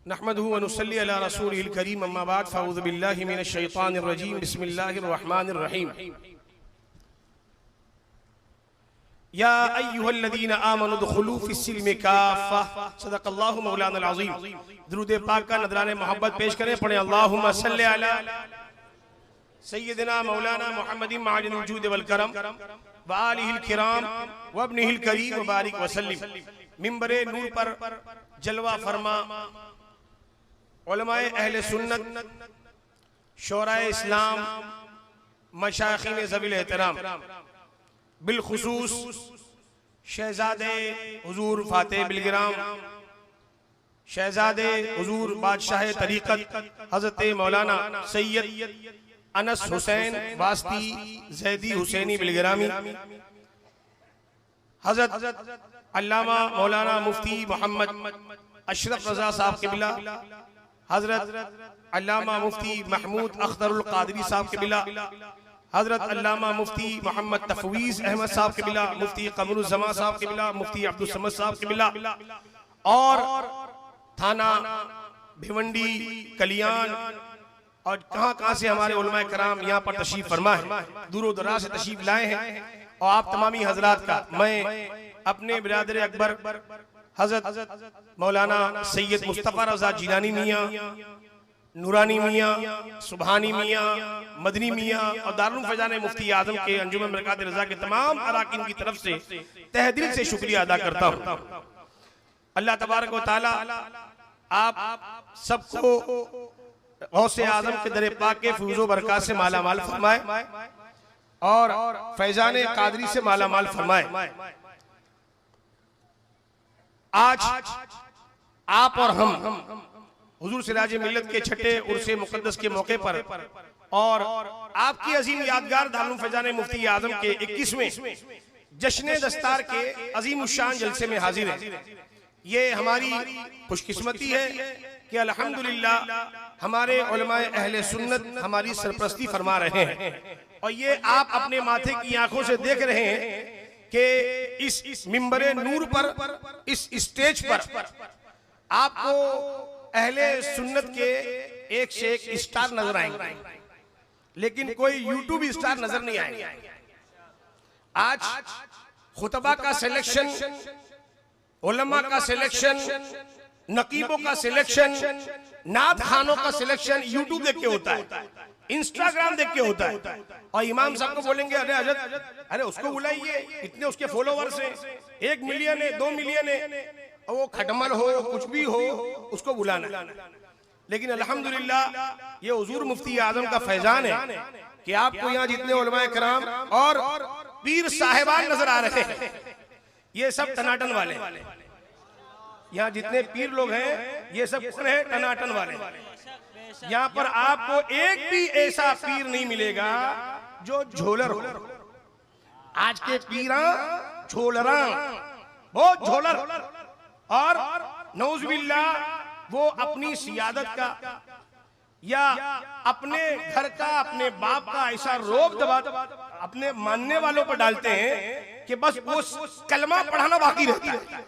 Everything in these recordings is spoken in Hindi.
नहमदुहु व नुसल्ली अला रसूलिहिल करीम अम्मा बाद फ़अऊज़ु बिल्लाहि मिनश शैतानिर रजीम बिस्मिल्लाहिर रहमानिर रहीम। या अय्युहल्लज़ीना आमनु दुखुलू फ़िस्सिल्मि काफ़्फ़ा सदक़ल्लाहु मौलाना अज़ीम। दुरूद पाक का नज़राने मोहब्बत पेश करें, पढ़ें अल्लाहुम्मा सल्लि अला सय्यिदिना मौलाना मुहम्मदिन माजिदुल जूद वल करम व आलिहिल किराम व इब्निहिल करीम व बारिक व सल्लिम। मिंबरे नूर पर जलवा फरमा उलमाए अहले सुन्नत, शोराए इस्लाम, मशाइखीन ज़वील एहतराम, बिलखुसूस शहजादे हुजूर फातेह बिलगिराम, शहजादे हुजूर बादशाह तरीक़त हज़रत मौलाना सैयद अनस हुसैन वास्ती ज़ैदी हुसैनी बिलगिरामी, हज़रत अल्लामा मौलाना मुफ्ती मोहम्मद अशरफ रज़ा साहब क़िबला, हज़रत अल्लामा मुफ्ती महमूद अख्तरुल क़ादरी साहब क़िबला, हज़रत अल्लामा मुफ्ती मोहम्मद तफवीज़ अहमद साहब क़िबला, मुफ्ती क़मरुज़्ज़मा साहब क़िबला, मुफ्ती अब्दुल समद साहब क़िबला और थाना भिवंडी कलियान और कहाँ से हमारे उलमाए कराम यहाँ पर तशरीफ फरमा है, दूर दराज से तशरीफ लाए हैं। और आप तमामी हजरात का मैं अपने बिरादर अकबर हजरत मौलाना सैयद मुस्तफ़ा रज़ा जिलानी मियाँ, नूरानी मियाँ, सुबहानी मियाँ, मदनी मियाँ और दारुल फैज़ान मुफ्ती आज़म के अंजुमन बरक़ात रज़ा के तमाम अराकीन की तरफ से तहे दिल से शुक्रिया अदा करता हूँ। अल्लाह तबारक व तआला आप सबको गौसे आज़म के दर पाक के फूज़ो बरक़ात से माला माल फरमाए और फैज़ान क़ादरी से माला माल फरमाए। आज आप और हम हुजूर सिराज मिल्लत के छठे उर्से मुक़द्दस के मौके पर और आपकी अजीम यादगार दारुल फैज़ान मुफ्ती आज़म के 21वें जश्न दस्तार के अजीम उशान जलसे में हाजिर हैं। ये हमारी खुशकिस्मती है कि अल्हम्दुलिल्लाह हमारे उलमाए अहले सुन्नत हमारी सरपरस्ती फरमा रहे हैं और ये आप अपने माथे की आंखों से देख रहे हैं कि इस मिंबरे नूर पर, इस स्टेज पर आपको अहले सुन्नत के एक से एक स्टार नजर आएंगे, लेकिन कोई यूट्यूब स्टार नजर नहीं आएंगे। आज खुतबा का सिलेक्शन, उलमा का सिलेक्शन, नकीबों का सिलेक्शन, नात खानों का सिलेक्शन यूट्यूब देख के होता है, इंस्टाग्राम देख के होता है। और इमाम साहब को बोलेंगे अरे हजरत, अरे उसको बुलाइए, इतने उसके फॉलोवर्स हैं, 1 मिलियन है, 2 मिलियन है, और वो खटमल हो कुछ भी हो उसको बुलाना। लेकिन अल्हम्दुलिल्लाह ये हुजूर मुफ्ती आज़म का फैजान है कि आपको यहाँ जितने उलमाए कराम और पीर साहिबान नजर आ रहे हैं, ये सब टनाटन वाले। यहाँ जितने पीर लोग हैं ये सब कौन है? टनाटन वाले। यहाँ पर आपको एक भी ऐसा पीर नहीं मिलेगा जो झोलर हो। आज के पीरा झोलरा, बहुत झोलर, और नौज़ुबिल्लाह वो अपनी सियादत का या अपने घर का, अपने बाप का ऐसा रोब दबा अपने मानने वालों पर डालते हैं कि बस वो कलमा पढ़ाना बाकी रहता है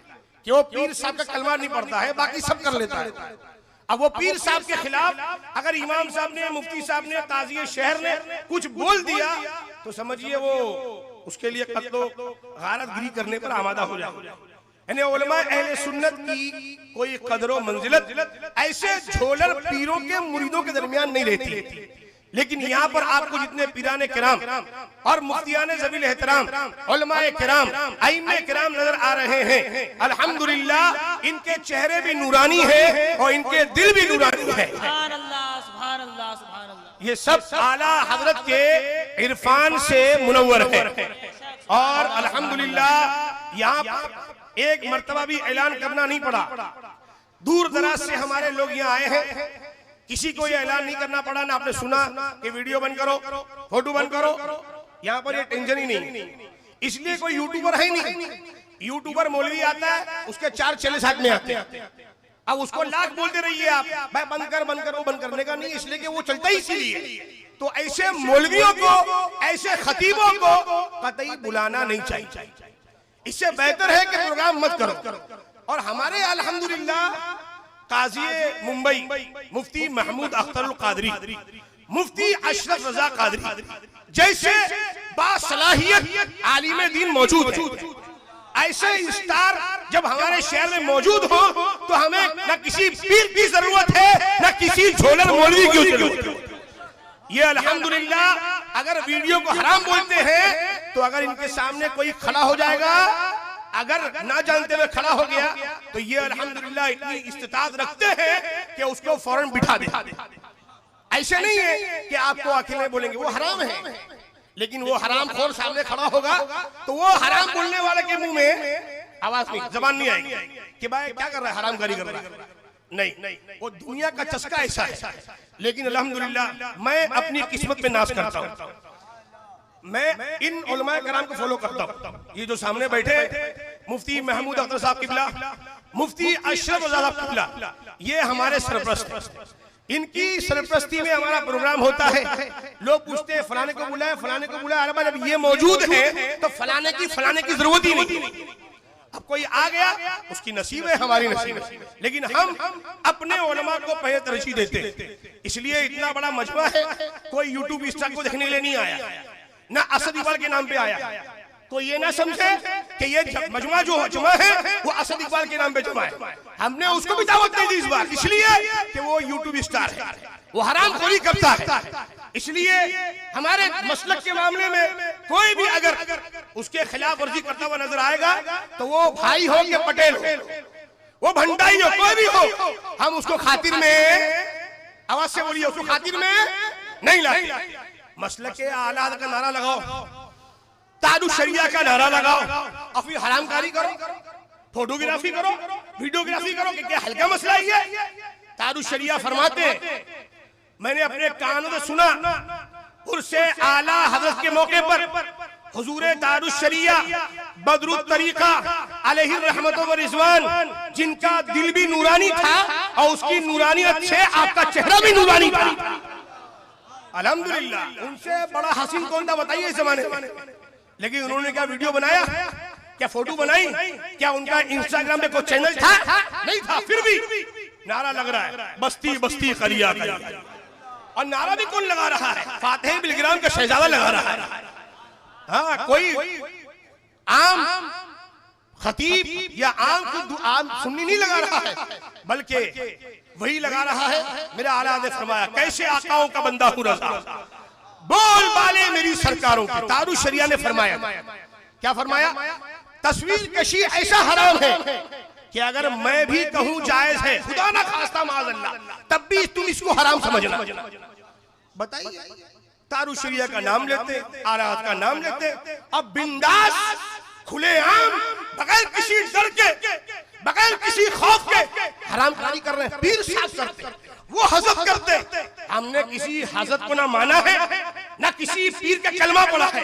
कि वो पीर साहब का कलमा नहीं पढ़ता है, बाकी सब कर लेता है। अब वो पीर साहब के खिलाफ अगर इमाम साहब ने, मुफ्ती साहब ने, काजी शहर ने कुछ बोल दिया तो समझिए वो उसके लिए कत्लो गारत गिरी करने पर आमादा हो जाए। यानी उलमा अहले सुन्नत की कोई कदर व मंजिलत ऐसे झोलर पीरों के मुरीदों के दरमियान नहीं रहती। लेकिन यहाँ पर आपको जितने पीराने किराम और मुफ्तियाने ज़वील एहतराम, उलमाए किराम, आइम्मे किराम नजर आ रहे हैं, अल्हम्दुलिल्लाह इनके चेहरे भी नूरानी है और इनके दिल भी नूरानी है। ये सब आला हजरत के इरफान से मुनव्वर है। और अल्हम्दुलिल्लाह यहाँ एक मर्तबा भी ऐलान करना नहीं पड़ा, दूर दराज से हमारे लोग यहाँ आए हैं, किसी को ये ऐलान नहीं करना पड़ा। ना आपने सुना कि वीडियो बंद करो, फोटो बंद करो, यहाँ पर ये टेंशन ही नहीं। इसलिए कोई यूट्यूबर है नहीं। यूट्यूबर मौलवी आता है, उसके 4 चेले साथ में आते हैं, अब उसको लाख बोलते रहिए आप, भाई बंद कर बंद कर, वो बंद करने का नहीं, इसलिए कि वो चलता ही इसीलिए। तो ऐसे मौलवियों को, ऐसे खतीबों को कतई बुलाना नहीं चाहिए। इससे बेहतर है कि प्रोग्राम मत करो। और हमारे अल्हम्दुलिल्लाह काजी मुंबई मुफ्ती महमूद अख्तर कादरी, मुफ्ती अशरफ रजा कादरी जैसे बासलाहियत आलिम दीन मौजूद है, ऐसे स्टार जब हमारे शहर में मौजूद हो तो हमें न किसी पीर की जरूरत है न किसी झोलर मौलवी की जरूरत है। ये अल्हम्दुलिल्लाह अगर वीडियो को हराम बोलते हैं तो अगर इनके सामने कोई खड़ा हो जाएगा, अगर ना जानते हुए खड़ा हो गया तो ये अल्हम्दुलिल्लाह इतनी इस्तिताअत रखते हैं कि उसको फौरन बिठा दे। ऐसे नहीं है कि आपको अकेले बोलेंगे वो हराम है, लेकिन वो हराम खोर सामने खड़ा होगा तो वो हराम बोलने वाले के मुंह में आवाज नहीं, जबान नहीं आएगी कि भाई क्या कर रहा है, हरामकारी कर रहा है। नहीं, वो दुनिया का चस्का ऐसा है। लेकिन अल्हम्दुलिल्लाह मैं अपनी किस्मत पे नाज करता हूँ, मैं इन उलमाए कराम को फॉलो करता हूँ। ये जो सामने बैठे मुफ्ती महमूद अख्तर साहब किबला, मुफ्ती अशरफ रजा साहब किबला, ये हमारे सरपरस्त हैं। इनकी सरपरस्ती में हमारा प्रोग्राम होता है। लोग पूछते हैं फलाने को बुलाए, फलाने को बुलाए। अरे भाई जब ये मौजूद है तो फलाने की जरूरत ही नहीं। अब कोई आ गया उसकी नसीब है, हमारी नसीब है, लेकिन हम अपने उलमा को पहले तरजीह देते हैं। इसलिए इतना बड़ा मजमा है, कोई यूट्यूब स्टार को देखने के लिए नहीं आया, ना असद इकबाल के नाम पे आया। तो ये ना समझे कि ये मजमा जो जमा है वो असद इकबाल के नाम पे जमा है। हमने उसको भी दावत दे दी इस बार, इसलिए कि वो यूट्यूब स्टार है, वो हरामखोरी करता है। इसलिए हमारे मसलक के मामले में कोई भी अगर उसके खिलाफ वर्जी करता हुआ नजर आएगा तो वो भाई हो या पटेल हो, वो भंडाई हो, कोई भी हो, हम उसको खातिर में, आवाज से बोलिए, उसको खातिर में नहीं लाते। मसलक के आला का नारा लगाओ, तारुश शरिया का नारा लगाओ और फिर हरामकारी करो, फोटोग्राफी करो, वीडियोग्राफी करो कि क्या हल्का मसला ही है। तारुश शरिया फरमाते, मैंने अपने कानों से सुना उर्से आला हजरत के मौके पर हुजूर तारुश शरिया बदरुत तरीका अलैहि रहमत व रिजवान, जिनका दिल भी नूरानी था और उसकी नूरानियत से आपका चेहरा भी नूरानी था। अल्हम्दुलिल्लाह, उनसे बड़ा हसीन कौन था बताइए इस जमाने में। लेकिन उन्होंने क्या वीडियो बनाया, क्या फोटो बनाई, क्या उनका इंस्टाग्राम पे कोई चैनल था? नहीं था। फिर भी नारा लग रहा है बस्ती बस्ती करिया करिया। और नारा भी कौन लगा रहा है? फातेह बिलग्राम का शहजादा लगा रहा है। हाँ, कोई आम खतीब या आम सुन्नी नहीं लगा रहा है, बल्कि वही लगा रहा है। मेरे आला ने फरमाया, कैसे आकाओं का बंदा हूं रज़ा, बोल बाले मेरी सरकारों की। तारुश शरिया ने फरमाया, क्या फरमाया? तस्वीर कशी ऐसा हराम है कि अगर मैं भी कहूं जायज है, खुदा ना खास्ता माज़अल्लाह, तब भी तुम इसको हराम समझना। बताइए, तारुश शरिया का नाम लेते, आरात का नाम लेते, अब बिंदास खुलेआम बगैर किसी डर के, बगैर किसी खौफ के हरामकारी कर रहे हैं, पीर साफ करते, वो हजरत करते। हमने किसी हजरत को ना माना है, ना किसी पीर का कलमा पढ़ा है।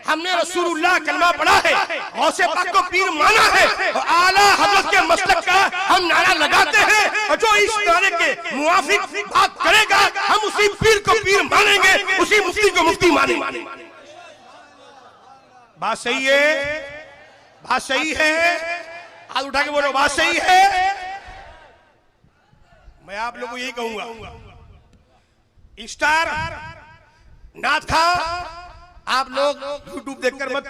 हमने रसूलुल्लाह कलमा पढ़ा है, गौसे पाक को पीर माना है, और आला हजरत के मसलक का हम नारा लगाते हैं। और जो इस नारे के मुवाफिक बात करेगा, हम उसी पीर को पीर मानेंगे, उसी मुफ्ती को मुफ्ती मानेंगे। बात सही है, बात सही है, हाथ उठा के बोलो, बात सही है। मैं आप लोगों को यही कहूंगा, स्टार नाथ खा आप लोग यूट्यूब देखकर मत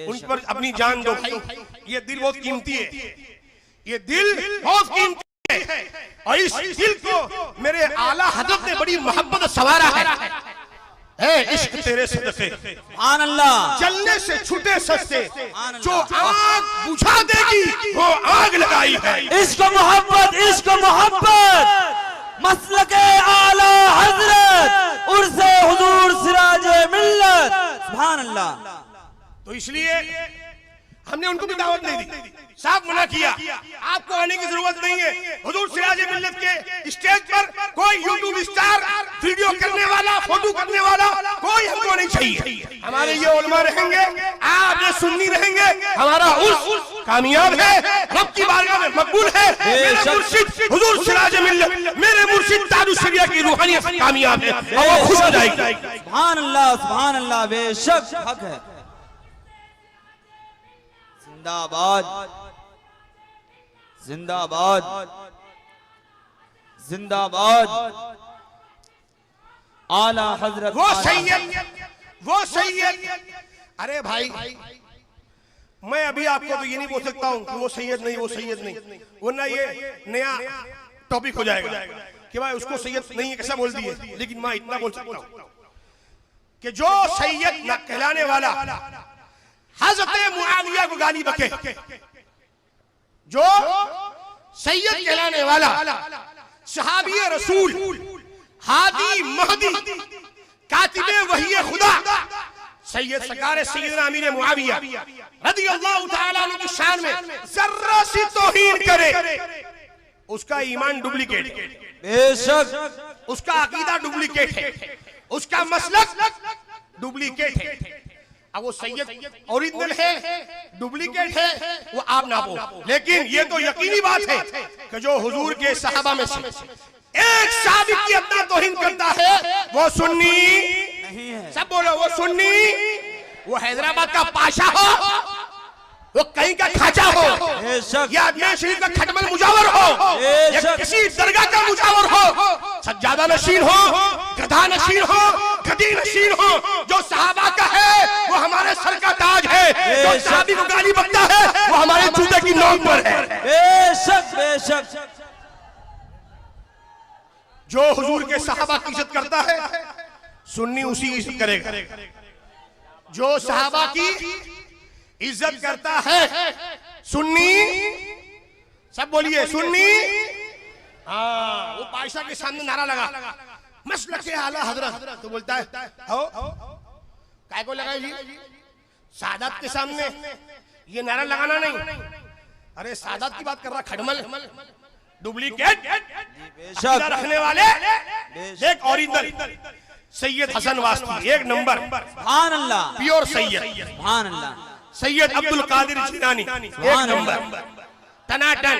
उन पर अपनी जान दो भाई। ये दिल बहुत कीमती है, ये दिल बहुत कीमती है, और इस दिल को मेरे आला हजरत ने बड़ी मोहब्बत सवारा है। इश्क तेरे सदके, सुभान अल्लाह, जलने से छूटे सस्ते, जो आग बुझा देगी वो आग लगाई है। इश्क मोहब्बत, इश्क मोहब्बत, मसलके आला हजरत, उर्से हुजूर सिराजे मिल्लत, सुभान अल्लाह। तो इसलिए हमने उनको भी दावत नहीं दी, साफ मना किया, आपको आने की जरूरत नहीं है। हुजूर सिराजे मिल्लत के स्टेज पर कोई यूट्यूब स्टार, वीडियो करने वाला, फोटो करने वाला कोई हमको नहीं चाहिए। हमारे ये उलमा रहेंगे, आप ये सुन्नी रहेंगे, हमारा उर्स कामयाब है, रब की बारगाह में मकबूल है। मेरे मुर्शिद हुजूर सिराजे मिल्लत, मेरे मुर्शिद तारुश शरिया की रूहानियत कामयाब है और वो खुश हो जाएगी। सुभान अल्लाह, सुभान अल्लाह, बेशक हक है। जिंदाबाद, जिंदाबाद। जिंदाबाद आला हजरत वो सैयद अरे भाई मैं अभी आपको तो ये नहीं बोल सकता हूं कि वो सैयद नहीं वरना ये नया टॉपिक हो जाएगा कि भाई उसको सैयद नहीं है कैसा बोल दिए। लेकिन मैं इतना बोल सकता हूं कि जो सैयद न कहलाने वाला हजरत मुआविया को गाली बके, जो सैयद कहलाने वाला सहाबी रसूल हादी महदी कातिबे वही खुदा सैयद सरकार सैयदना अमीर मुआविया रज़ियल्लाहु ताला अन्हु की शान में जर्रा सी तौहीन करे, उसका ईमान डुप्लीकेट है, बेशक उसका अकीदा डुप्लीकेट है, उसका मसलक डुप्लीकेट है। अब वो सैयद ओरिजिनल है डुप्लीकेट है वो आप ना बोलो, लेकिन ये तो यकीनी बात है कि जो हुजूर के सहाबा में से एक साबिक की अपना तौहीन करता है वो सुन्नी नहीं है। सब बोलो वो सुन्नी, वो हैदराबाद का पाशा हो, वो कहीं का खाचा हो, बेशक या अजमेर शरीफ का खटमल मुजावर हो, या किसी दरगाह का मुजावर हो, सज्जादा नशीन हो, गधा नशीन हो, गदी नशीन हो, जो सहाबा का है वो हमारे सर का ताज है, जो सहाबी को गाली बकता है वो हमारे जूते की नोक पर है। बेशक बेशक जो हुजूर के सहाबा की इज्जत करता है सुन्नी उसी की इज्जत करेगा, जो सहाबा की इज्जत करता है सुन्नी, सब बोलिए सुन्नी। हाँ वो पायशा के सामने नारा लगा मसलक के आला हजरत तो बोलता है हो काय को लगाए जी, सादात के सामने ये नारा लगाना नहीं। अरे सादात की बात कर रहा खटमल डुप्लीकेट बेशक रखने वाले एक ओरिजिनल सैयद हसन वास्ती एक नंबर सुभान अल्लाह प्योर सैयद, सुभान अल्लाह सैयद अब्दुल कादिर जिलानी एक नंबर टनाटन,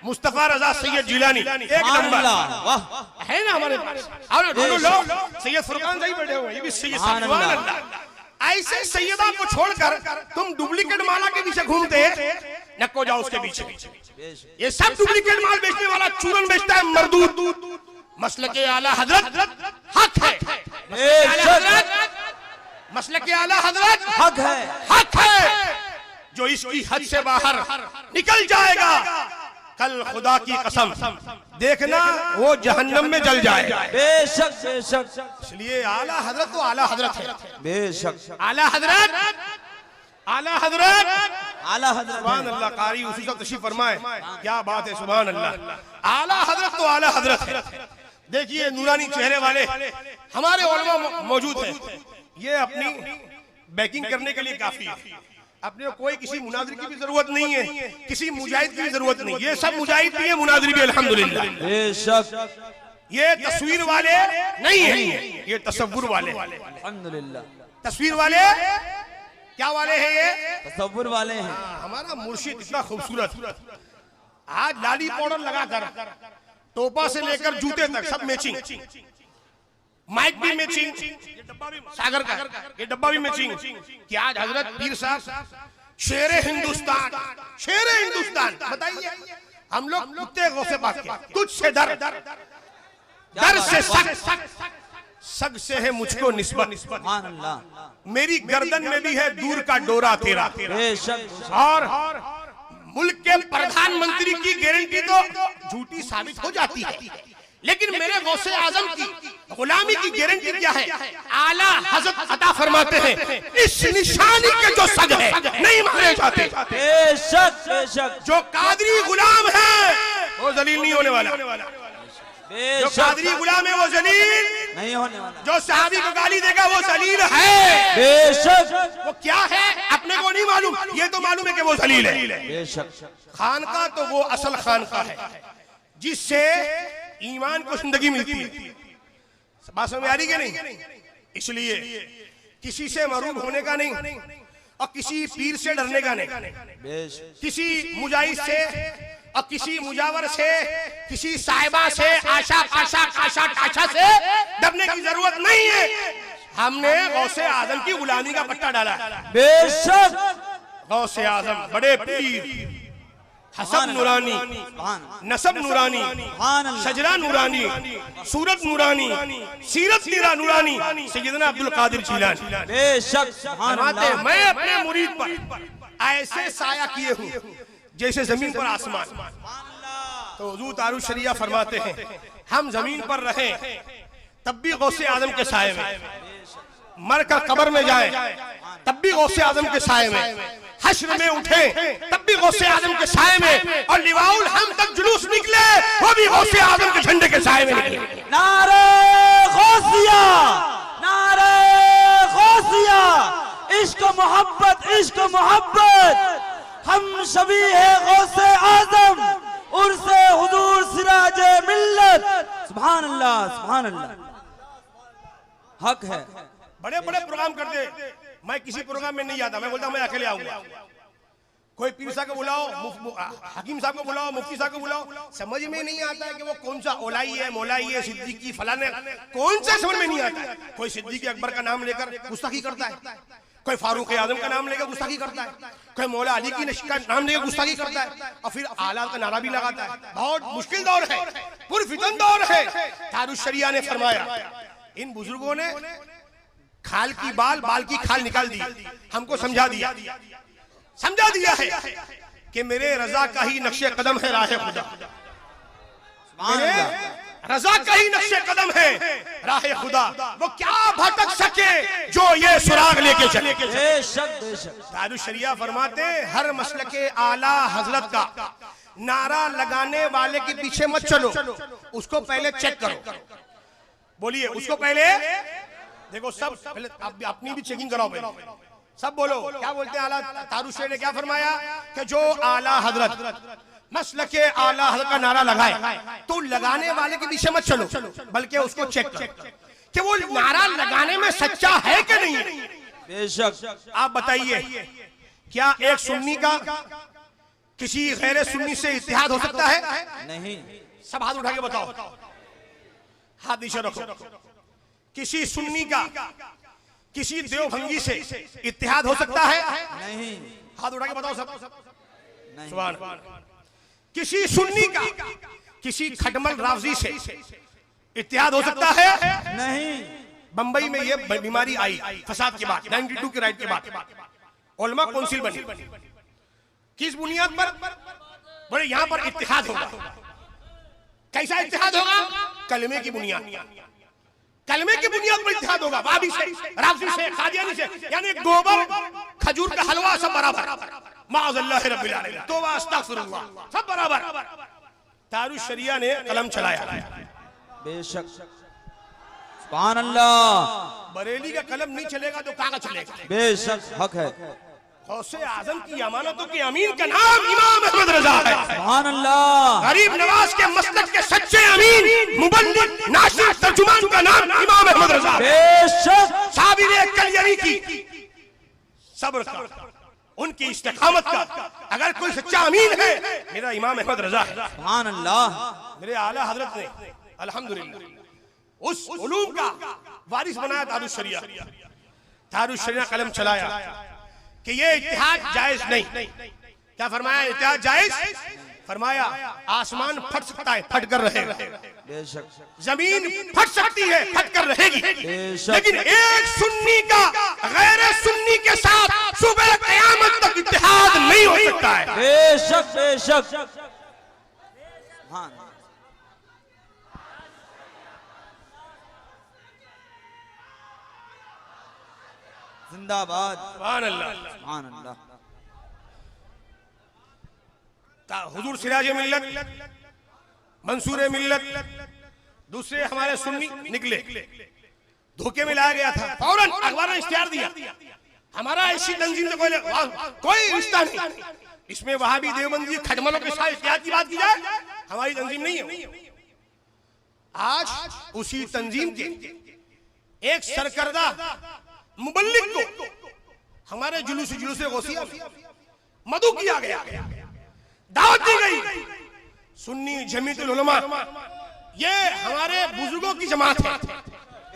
मुस्तफा रजा सैयद जिलानी एक सुभान नंबर अल्लाह वाह है ना हमारे पास। और ढूंढो लोग सैयद फुरकान सही बैठे हुए ये भी सैयद सुभान सुभान अल्लाह। अल्लाह। ऐसे सैयदा को छोड़कर तुम डुप्लीकेट माला के पीछे घूमते नको जाओ उसके पीछे। बेशक ये सब डुप्लीकेट माल बेचने वाला चूरन बेचता है मरदूद। मसलक आला हजरत हक है, मसलक आला हजरत हक है, हक है। जो इसकी हद से बाहर निकल जाएगा कल खुदा की कसम देखना वो जहन्नम में जल जाएगा। बेशक बेशक इसलिए आला हजरत तो आला हजरत है, बेशक आला हजरत आला हजरत आला हजरत सुभान अल्लाह। कारी उसी सब तशरीफ फरमाए, क्या बात है सुभान अल्लाह। आला हजरत तो आला हजरत है। देखिए नूरानी चेहरे वाले हमारे उलमा मौजूद हैं, ये अपनी बैकिंग करने के लिए काफी है। अपने को कोई किसी मुनाजिर की भी जरूरत नहीं है, किसी मुजाहिद की भी जरूरत नहीं। ये सब मुजाहिद भी है, मुनाजिर भी अल्हम्दुलिल्लाह। बेशक ये तस्वीर वाले नहीं है, ये तसव्वुर वाले। अल्हम्दुलिल्लाह तस्वीर वाले क्या वाले हैं ये? तसव्वुर वाले हैं। हमारा मुर्शिद इतना खूबसूरत, आज लाली पाउडर लगाकर टोपा से लेकर जूते तक सब मैचिंग, माइक भी मैचिंग, सागर का ये डब्बा भी मैचिंग। कि आज हजरत पीर साहब शेरे हिंदुस्तान, शेरे हिंदुस्तान बताइए। हम लोग कुत्ते गौसे पाक के तुझ से दर से सग से है मुझको निस्बत, सुभान अल्लाह। मेरी गर्दन में भी है दूर का डोरा तेरा। बेशक और मुल्क के प्रधानमंत्री की गारंटी तो झूठी साबित हो जाती है, लेकिन मेरे गौसे आजम की गुलामी की गारंटी क्या है? आला हजरत अता फरमाते हैं इस निशानी के जो सग है नहीं मारे जाते। बेशक बेशक जो कादरी गुलाम है वो जलील नहीं होने वाला, जो बेशक कादरी गुलाम है वो जलील नहीं होने वाला। जो सहाबी को गाली देगा वो जलील है। बेशक वो क्या है अपने को नहीं मालूम, ये तो मालूम है कि वो जलील है। बेशक खानका तो वो असल खानका है जिससे ईमान को जिंदगी मिलती है। बात समझ आ रही है नहीं? इसलिए किसी से मरूब होने का नहीं और किसी पीर से डरने का नहीं, बेशक किसी मुजाहिद से और किसी मुजावर से, किसी साहिबा से, आशा पाशा काशा काशा से डरने की जरूरत नहीं है। हमने गौसे आजम की गुलामी का पट्टा डाला है। बेशक गौसे आजम बड़े पीर हसब नूरानी, नसब नूरानी, शजरा नूरानी, सूरत नूरानी, सीरत तेरा नूरानी, सैयदना अब्दुल कादिर जिलानी। बेशक सुभान अल्लाह। मैं अपने मुरीद पर ऐसे साया किए हूँ जैसे जमीन पर आसमान। तो हुजूर तारुश शरिया फरमाते हैं हम जमीन पर रहे तब भी गौसे आजम के साए में, मर कर कब्र में जाए तब भी गौसे आजम के साए में, हश्र में उठे तब भी गौसे आजम के साए में, और लिवाउल हम तक जुलूस निकले वो भी गौसे आजम के झंडे के साए में निकले। नारे गौसिया, नारे गौसिया, इश्क मोहब्बत, इश्क मोहब्बत, हम सभी है गौसे आजम, उर्से हुजूर सिराजे मिल्लत। सुभान अल्लाह, सुभान अल्लाह। हक है। बड़े बड़े प्रोग्राम करते, मैं किसी प्रोग्राम में नहीं आता, मैं बोलता मैं अकेले आऊंगा। कोई पीर साहब को बुलाओ, हकीम साहब को बुलाओ, मुफ्ती साहब को बुलाओ, समझ में नहीं आता है कि वो कौन सा ओलाई है, मौलाई है, सिद्दीकी फलाने, कौन सा समझ में नहीं आता है। कोई सिद्दीकी अकबर का नाम लेकर गुस्ताखी करता है, कोई फारूक आजम का नाम लेकर गुस्ताखी करता है, कोई मौला अली की का नाम लेकर गुस्ताखी करता है, और फिर आला का नारा भी लगाता है। बहुत मुश्किल दौर है, पुरफितन दौर है। तारुश शरिया ने फरमाया इन बुजुर्गों ने खाल की बाल, बाल की खाल निकाल दी, हमको समझा दिया है कि मेरे रजा का ही नक्शे कदम है राह खुदा, मेरे रजा का ही नक्शे कदम है राह खुदा, वो क्या भटक सके जो ये सुराग लेके चले। बेशक बेशक। तारुश शरिया फरमाते हर मसलके आला हजरत का नारा लगाने वाले के पीछे मत चलो, उसको पहले चेक करो। बोलिए उसको पहले देखो, सब पहले अपनी भी चेकिंग कराओ पहले, सब बोलो क्या बोलते हैं। आला तारुश शरिया ने क्या फरमाया कि जो आला हजरत मसलके आला हजरत का नारा लगाए तो लगाने वाले के पीछे मत चलो, बल्कि उसको चेक करो कि वो नारा लगाने में सच्चा है कि नहीं है। बेशक। आप बताइए क्या एक सुन्नी का किसी गैर सुन्नी से इत्तेहाद हो सकता है? नहीं। सब हाथ उठा के बताओ, हाथ नीचे रखो। किसी सुन्नी का किसी देवभंगी से इत्तेहाद हो सकता है? नहीं। हाथ उठा के बताओ सब। नहीं। सुभान। किसी सुन्नी का किसी खटमल रावजी से इत्तेहाद हो सकता है? नहीं। बंबई में ये बीमारी आई फसाद के बाद, 92 के राइट के बाद, उलमा काउंसिल बनी। किस बुनियाद पर? बोले यहाँ पर इत्तेहाद होगा। कैसा इत्तेहाद होगा? कलमे की बुनियाद, कलमे की बुनियाद पर इत्तेहाद होगा। वाबी से, रावजी से, कादियानी से, यानी गोबर खजूर का हलवा सब बराबर, माअज़ल्लाह रब्बिल आलमीन, तौबा अस्तगफिरुल्लाह, सब बराबर। तारुश शरिया ने कलम चलाया। बेशक। सुभान अल्लाह। बरेली का कलम नहीं चलेगा तो कहाँ का चलेगा? बेशक हक है। गौसे आजम की अमानतों के अमीन का नाम इमाम अहमद रजा है। सुभान अल्लाह। गरीब नवाज के मसलक के सच्चे अमीन मुबल्लिग नाशिर तर्जुमान का नाम इमाम अहमद रजा है। बेशक। साबिर कलियरी की सब्र का, उनकी इस्तिकामत का अगर कोई सच्चा अमीन है मेरा इमाम अहमद रजा है। सुभान अल्लाह। मेरे आला हजरत ने अल्हम्दुलिल्लाह उस उलूम का वारिस बनाया तारुश शरिया। तारुश शरिया कलम चलाया कि ये इत्तेहाद जायज नहीं। क्या फरमाया? इत्तेहाद जायज फरमाया। आसमान फट सकता है, फट कर रहेगा। बेशक। जमीन फट सकती है, फट कर रहेगी, बेशक। लेकिन एक सुन्नी का गैर सुन्नी के साथ सुबह क़यामत तक इत्तेहाद नहीं हो सकता है। बेशक बेशक। हाँ। जिंदाबाद। सुभान अल्लाह। सुभान अल्लाह। हुजूर सिराज मिल्लत, मंसूर मिल्लत, दूसरे हमारे सुन्नी निकले, धोखे में लाया गया था। फौरन अखबार ने इश्तिहार दिया हमारा ऐसी तंजीम से कोई रिश्ता नहीं, इसमें वहां भी देवबंदी खटमलों के साथ इत्तेहाद की बात की जाए, हमारी तंजीम नहीं है। आज उसी तंजीम के एक सरकर्दा मुबल्लिग को हमारे जुलूस गौसिया मदऊ किया गया, दावत दी गई। सुन्नी जमीयतुल उलमा ये हमारे बुजुर्गों की जमात है,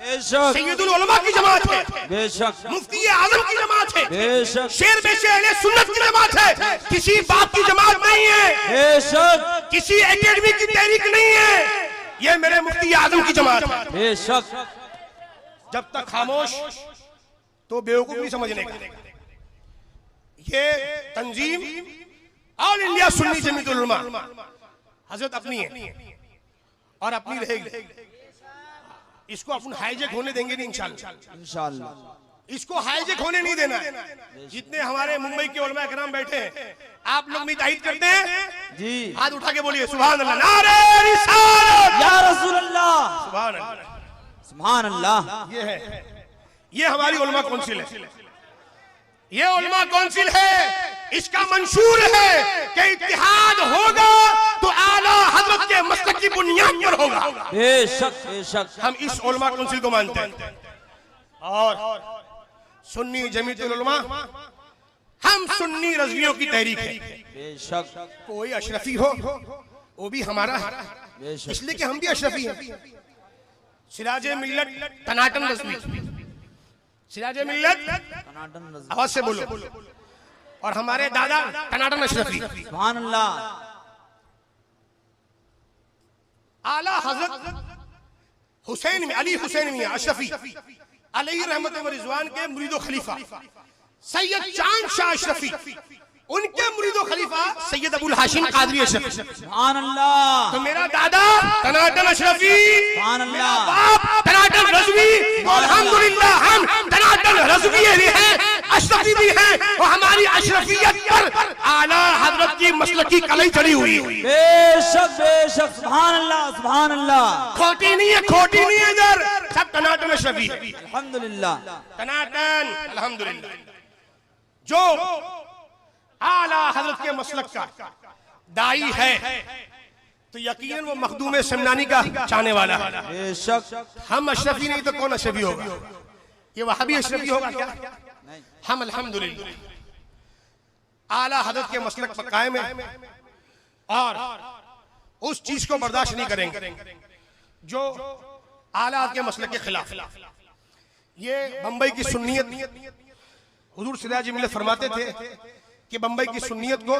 बेशक सैयदुल उलमा की जमात है, बेशक मुफ्ती आजम की जमात है, बेशक शेर बेशे अहले सुन्नत की जमात है, किसी बाप की जमात नहीं है, बेशक किसी एकेडमी की तहरीक नहीं है, ये मेरे मुफ्ती आजम की जमात है। बेशक जब तक खामोश तो बेवकूफ नहीं समझने का। ये तंजीम ऑल इंडिया सुन्नी जमीयतुल उलमा हजरत अपनी है और अपनी रहेगी, इसको अपन हाईजेक होने देंगे नहीं इंशाल्लाह। इंशाअल्लाह इसको हाईजेक होने नहीं देना है। जितने हमारे मुंबई के उलमा कराम बैठे हैं, आप लोग भी तायीद करते हैं जी। हाथ उठा के बोलिए सुभान अल्लाह, नारे रिसालत या रसूल अल्लाह, सुभान अल्लाह। सुभान अल्लाह। ये है, ये हमारी उलमा काउंसिल है, ये उलमा काउंसिल है, इसका मंशूर है कि इत्तिहाद होगा तो आला हजरत के मसलक की बुनियाद पर होगा। बेशक बेशक हम इस उलमा काउंसिल को मानते हैं। और सुन्नी जमीयतुल उलमा हम सुन्नी रज़वियों की तहरीक है। बेशक कोई अशरफी हो वो भी हमारा है, बेशक इसलिए कि हम भी अशरफी हैं। सिराजे मिल्लत तनाटन रज़वी, सिराजे मिल्लत टनाटन रज़वी। आवाज से बोलो, और हमारे दादा टनाटन अशरफी। सुभान अल्लाह। आला हजरत हुसैन में अली हुसैन मियां अशरफी अलैहि रहमत व रिजवान के मुरीदो खलीफा सैयद चांद शाह अशरफी, उनके मुरीदो खलीफा सैयद अबुल हाशिम कादरी अशरफी। सुभान अल्लाह। तो मेरा दादा तनाटन अशरफी, सुभान अल्लाह। बाप तनाटन रज़वी, अल्हम्दुलिल्लाह हम तनाटन रज़वी भी हैं, अशरफी भी हैं, और हमारी अशरफियत पर आला हजरत की मसलकी कलई चढ़ी हुई है। बेशक बेशक। सुभान अल्लाह सुभान अल्लाह। खोटी नहीं है, खोटी नहीं है, इधर सब तनाटन अशरफी है। अल्हम्दुलिल्लाह। तनाटन अल्हम्दुलिल्लाह। जो आला हजरत के मसलक का दाई है तो यकीनन वो मखदूम समनानी का चाहने वाला है। बेशक। हम अशरफी नहीं तो कौन अशरफी होगा? ये वहाबी अशरफी होगा क्या? नहीं। हम अल्हम्दुलिल्लाह आला हजरत के मसलक पर कायम है और उस चीज को बर्दाश्त नहीं करेंगे जो आला के मसलक के खिलाफ। ये बंबई की सुन्नियत, हुजूर सिराज मिल्लत फरमाते थे कि बंबई की सुन्नियत को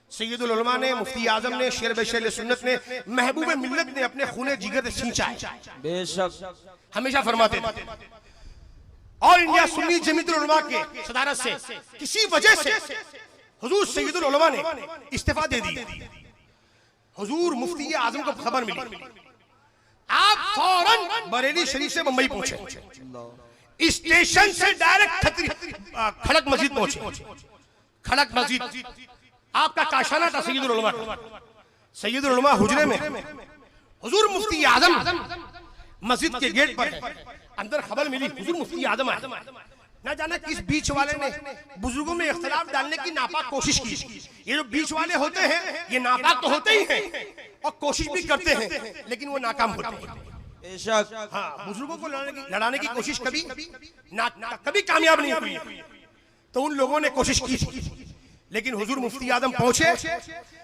सैयदुल उलमा ने, मुफ्ती आजम ने, शेर बेशे सुन्नत ने, महबूब मिल्लत ने अपने खूने जिगर से सींचा है। बेशक। हमेशा फरमाते थे। और इंडिया सुन्नी जमीयतुल उलमा के सदारत से किसी वजह से हुजूर सैयदुल उलमा ने इस्तीफा दे दिया। हुजूर मुफ्ती आजम को खबर मिली, आप फौरन बरेली शरीफ से मुंबई पहुंचे, स्टेशन से डायरेक्ट खड़क मस्जिद पहुंचे। खड़क मस्जिद आपका काशाना था सैयदुल उलमा। सैयदुल उलमा हुजरे में, हुजूर मुफ्ती आजम मस्जिद के गेट पर है। अंदर खबर मिली हुजूर मुफ्ती आजम आए। ना जाने किस बीच वाले ने बुजुर्गों में इख्तिलाफ डालने की नापाक कोशिश की। ये जो बीच वाले होते हैं ये नापाक तो होते ही हैं और कोशिश भी करते हैं, लेकिन वो नाकाम होते हैं। बेशक। हाँ, बुजुर्गों को लड़ाने की कोशिश कभी कामयाब नहीं हुई। तो उन लोगों ने कोशिश की थी, लेकिन हुजूर मुफ्ती आजम पहुंचे,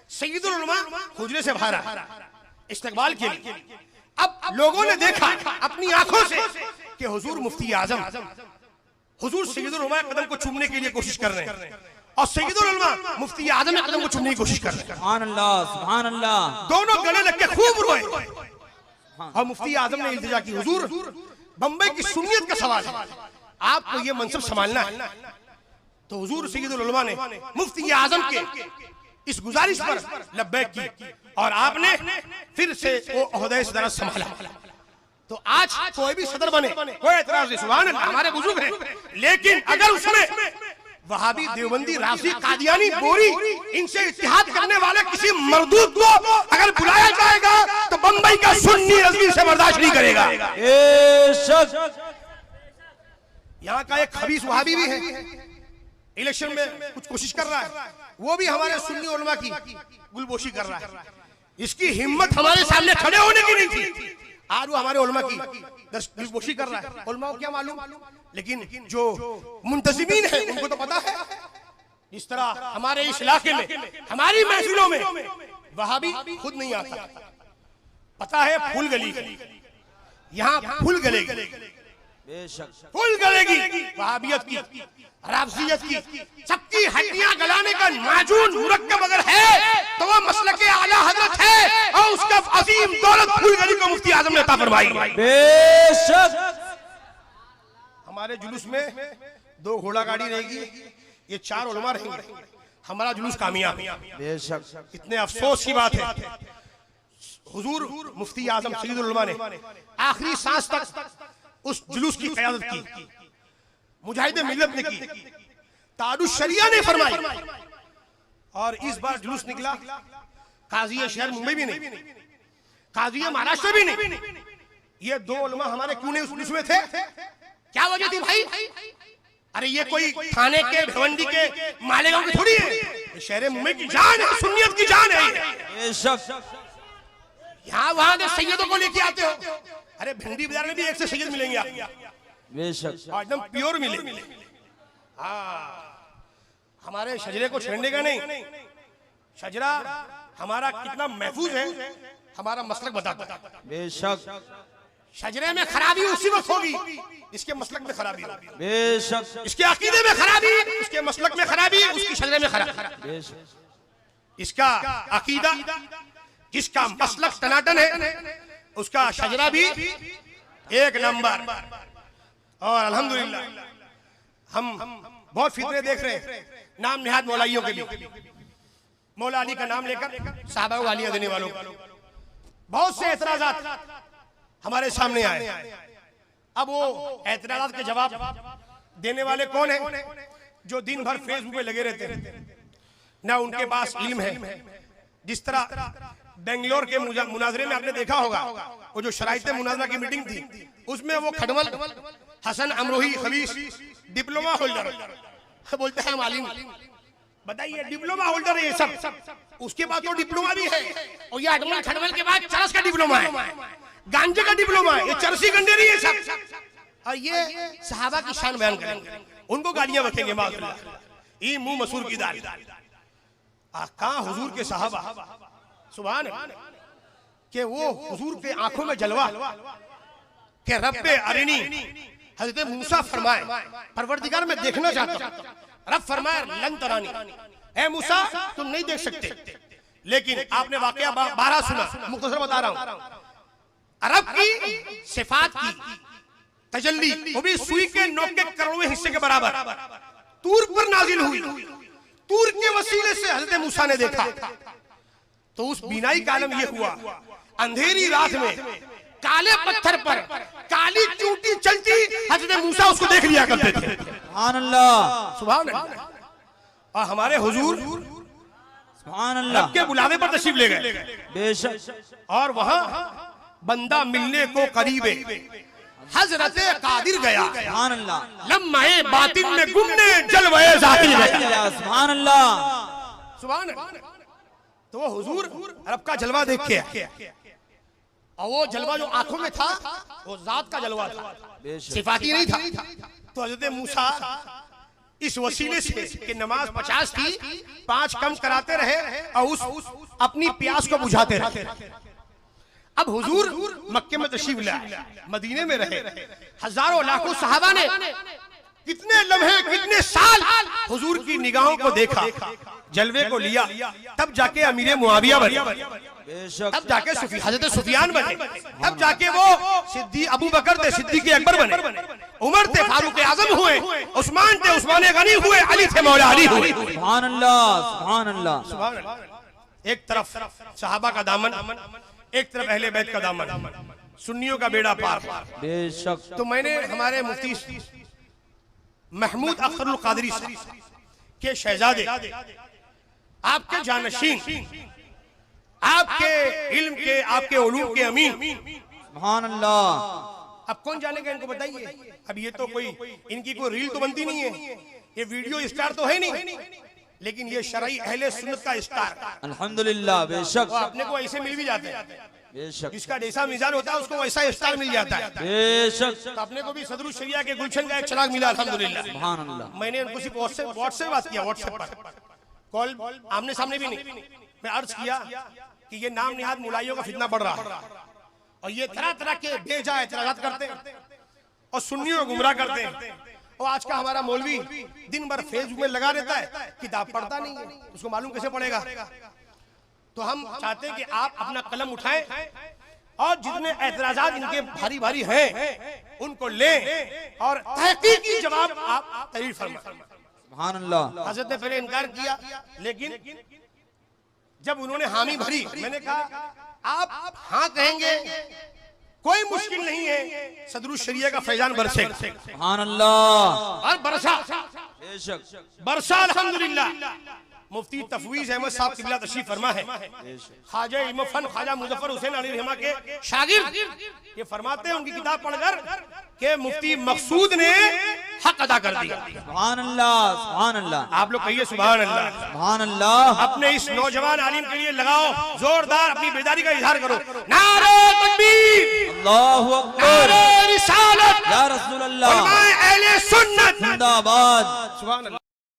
सैयदुल उलमा हुजरे से बाहर आए इस्तकबाल के लिए। अब लोगों ने देखा अपनी आंखों से कि हुजूर मुफ्ती आजम हुजूर सैयदुल उलमा कदम को चूमने के लिए कोशिश कर रहे हैं और सैयदुल उलमा मुफ्ती आजम के कदम को चूमने की कोशिश कर रहे हैं। सुभान अल्लाह सुभान अल्लाह। दोनों गले लग के खूब रोए और मुफ्ती आजम ने इल्तिजा की, हुजूर बंबई की सुन्नियत का सवाल है, आपको ये मनसब संभालना है। तो हुजूर सैयदुल उलमा ने मुफ्ती आजम के इस गुजारिश पर लब्बैक की और आपने फिर से वो ओहदे सदरत संभाला। तो आज कोई भी सदर बने कोई एतराज नहीं, सुभान अल्लाह, हमारे बुजुर्ग हैं, लेकिन अगर उसमें वहाबी, देवबंदी, राफी, कादियानी, बोरी, इनसे इत्तिहाद करने वाले किसी मरदूद को अगर बुलाया जाएगा तो बंबई का सुन्नी रज़वी से बर्दाश्त नहीं करेगा। यहाँ का एक खबीस वहाबी भी है, इलेक्शन में कुछ कोशिश कर रहा है, वो भी हमारे सुन्नी उलमा की गुलबोशी कर रहा है। इसकी हिम्मत हमारे सामने खड़े होने की नहीं थी, आज वो हमारे उलमा की गुलबोशी कर रहा है। उलमा को क्या मालूम, लेकिन जो मुंतजिमीन है उनको तो पता है। इस तरह हमारे इस इलाके में, हमारी महफिलों में वहाबी खुद नहीं आता, पता है फूल गली यहाँ फुल गलेगी, बेशक फुल गलेगी वहाबियत की, राफजियत की, सबकी हड्डियां गलाने का माजून मुरक्कब अगर है तो वो मसलके आला हजरत है और उसका अजीम दौलत फुल गली को मुफ्ती आजम ने अता फरमाई। बेशक हमारे जुलूस में 2 घोड़ा गाड़ी रहेगी, ये 4 उलमा रहेंगे, हमारा जुलूस कामयाब। बेशक इतने अफसोस की बात है, हुजूर मुफ्ती आजम सैयदुल उलमा ने आखिरी सांस तक उस जुलूस की क़यादत की, मुजाहिद मिल्लत ने की, तारुश शरिया ने फरमाई। और इस बार जुलूस निकला काजी शहर मुंबई भी नहीं, काजी महाराष्ट्र भी नहीं, ये 2 उलमा हमारे क्यों नहीं उस जुलूस में थे? क्या वजह थी भाई? अरे ये कोई थाने के भिवंडी के मालेगांव की थोड़ी है, ये शहर मुंबई की जान है, सुन्नियत की जान है। बेशक यहाँ वहां के सैयदों को लेके आते हो, अरे भिंडी बाजार में भी एक से सैयद मिलेंगे आपको, बेशक और एकदम प्योर मिलेंगे। हमारे शजरे को छेड़ने का नहीं, शजरा हमारा कितना महफूज है हमारा मसलक बताता है। बेशक शजरे में खराबी उसी वक्त होगी इसके मसलक में खराबी होगी, बेशक इसके अकीदे में खराबी उसके मसलक में खराबी, उसकी शजरे में खराबी। बेशक इसका अकीदा, जिसका मसलक टनाटन है, उसका शजरा भी एक नंबर। और अल्हम्दुलिल्लाह हम बहुत फितरे देख रहे हैं नाम निहाद मौलाइयों के लिए, मौला अली का नाम लेकर साहबा को गालियां देने वालों को। बहुत से एतराजात हमारे सामने आए। अब वो एतराजात के जवाब देने वाले कौन है? जो दिन भर फेसबुक पे लगे रहते हैं, ना उनके पास इल्म है। जिस तरह बेंगलोर के मुनाजरे में आपने देखा होगा, वो जो शराइते मुनाजरा की मीटिंग थी, उसमें वो खडमल हसन अमरोही खबीस डिप्लोमा होल्डर बोलते हैं मालिम, बताइए डिप्लोमा होल्डर है ये सब, उसके बाद तो डिप्लोमा भी है, और ये अडमल खडमल के बाद चरस का डिप्लोमा है, गांजे का डिप्लोमा है, ये चरसी गंडेरी है सब। और ये सहाबा की शान बयान करेंगे, उनको गालियां बकेंगे माज़अल्लाह, ई मुंह मसूर की दाल। कहां हुजूर के सहाबा, सुभान के वो हुजूर के आंखों में जलवा के रब्बे अरिनी, हजरत मूसा फरमाए परवरदिगार मैं देखना चाहता हूं, रब फरमाए लन तरानी, ए मूसा तुम नहीं देख सकते। लेकिन आपने वाकया 12 सुना, मुख्तसर बता रहा हूं। अरब की सिफात की तजल्ली वो भी सुई के नोक के करोड़वें हिस्से के बराबर तूर पर नाजिल हुई। तूर के वसीले से हजरत मूसा ने देखा तो उस बीनाई का आलम यह हुआ, अंधेरी रात में काले पत्थर पर काली चूंटी चलती हजरत मूसा उसको देख लिया करते थे। सुभान अल्लाह, सुभान अल्लाह। और हमारे हुजूर सुभान अल्लाह के बुलावे पर तशरीफ ले गए, बेशक और वहां बंदा मिलने को करीबे हजरत कादिर गया, सुभान अल्लाह लम्हे बातिन में गुमने जलवे ज़ाहिर गया। सुभान अल्लाह, सुभान अल्लाह। तो वो हुजूर रब का जलवा देख के आए, और वो जलवा जो आंखों में था वो जात का जलवा था, सिफाती नहीं था। तो हजरत मूसा इस वसीले से कि नमाज 50 थी 5 कम कराते रहे और उस अपनी प्यास को बुझाते रहे। अब हुजूर मक्के में तशरीफ लाए, मदीने में रहे, हजारों लाखों सहाबा ने कितने लम्हे कितने साल हुजूर की निगाहों को देखा, जलवे को लिया, तब जाके अमीर मुआविया बने, तब जाके हजरत सुफियान बने, तब जाके वो सिद्दी अबू बकर थे, सिद्दीक़ अकबर बने, उमर थे, फारूक आजम हुए, उस्मान थे, उस्मान गनी हुए, अली थे, मौला अली हुए। सुभान अल्लाह, सुभान अल्लाह। एक तरफ सहाबा का दामन, एक तरफ अहले बैत का दामन, सुन्नियों का बेड़ा पार। बेशक तो मैंने हमारे मुफ्ती महमूद अख्तरुल कादरी के शहजादे, आपके जानशीन, आपके इल्म के, आपके उलूम के अमीन, सुभान अल्लाह। अब कौन जानेगा इनको, बताइए। अब ये तो कोई इनकी कोई रील तो बनती नहीं है, ये वीडियो स्टार तो है नहीं, लेकिन ये शरई अहले सुन्नत का स्टार अल्हम्दुलिल्लाह, बेशक वो अपने को ऐसे मिल भी जाते हैं, बेशक जिसका जैसा मिजाज होता है उसको वैसा स्टार मिल जाता है। बेशक तो अपने को भी सदरुल शरिया के गुलशन का एक चिराग मिला अल्हम्दुलिल्लाह। सुभान अल्लाह। मैंने उनको सिर्फ व्हाट्सएप बात किया, व्हाट्सएप पर कॉल आमने सामने भी नहीं। मैं अर्ज किया कि ये नाम निहाद मुलाइयों का फितना बढ़ रहा है, और ये तरह तरह के बेजा एतराजात करते हैं और सुन्नियों को गुमराह करते हैं। और आज का हमारा मौलवी दिन भर फेसबुक में लगा रहता है, किताब पढ़ता नहीं है, उसको मालूम कैसे पड़ेगा। तो हम चाहते हैं कि आप अपना कलम उठाएं और जितने एतराजात इनके भारी भारी हैं उनको लें और तहकीकी जवाब आप तहरीर फरमाएं। सुभान अल्लाह। हजरत ने पहले इनकार किया, लेकिन जब उन्होंने हामी भरी, मैंने कहा आप हाँ कहेंगे कोई मुश्किल नहीं है, सदरुल शरिया का फैजान बरसे सुभान अल्लाह। और बरसा बेशक बरसा अल्हम्दुलिल्लाह। मुफ्ती तफवीज अहमद साहब किबला तशरीफ फरमा है, ख्वाजा इल्म फन ख्वाजा मुजफ्फर हुसैन अली रहमा के शागिर्द, ये फरमाते हैं उनकी किताब पढ़कर कि मुफ्ती मकसूद ने हक अदा कर दिया। सुभान अल्लाह सुभान अल्लाह। आप लोग कहिए सुभान अल्लाह। सुभान अल्लाह। अपने इस नौजवान आलिम के लिए लगाओ जोरदार अपनी बेदारी का इजहार करो। नारे तकबीर, अल्लाहु अकबर, नारे रिसालत, या रसूल अल्लाह, उलमाए अहले सुन्नत जिंदाबाद। सुभान अल्लाह।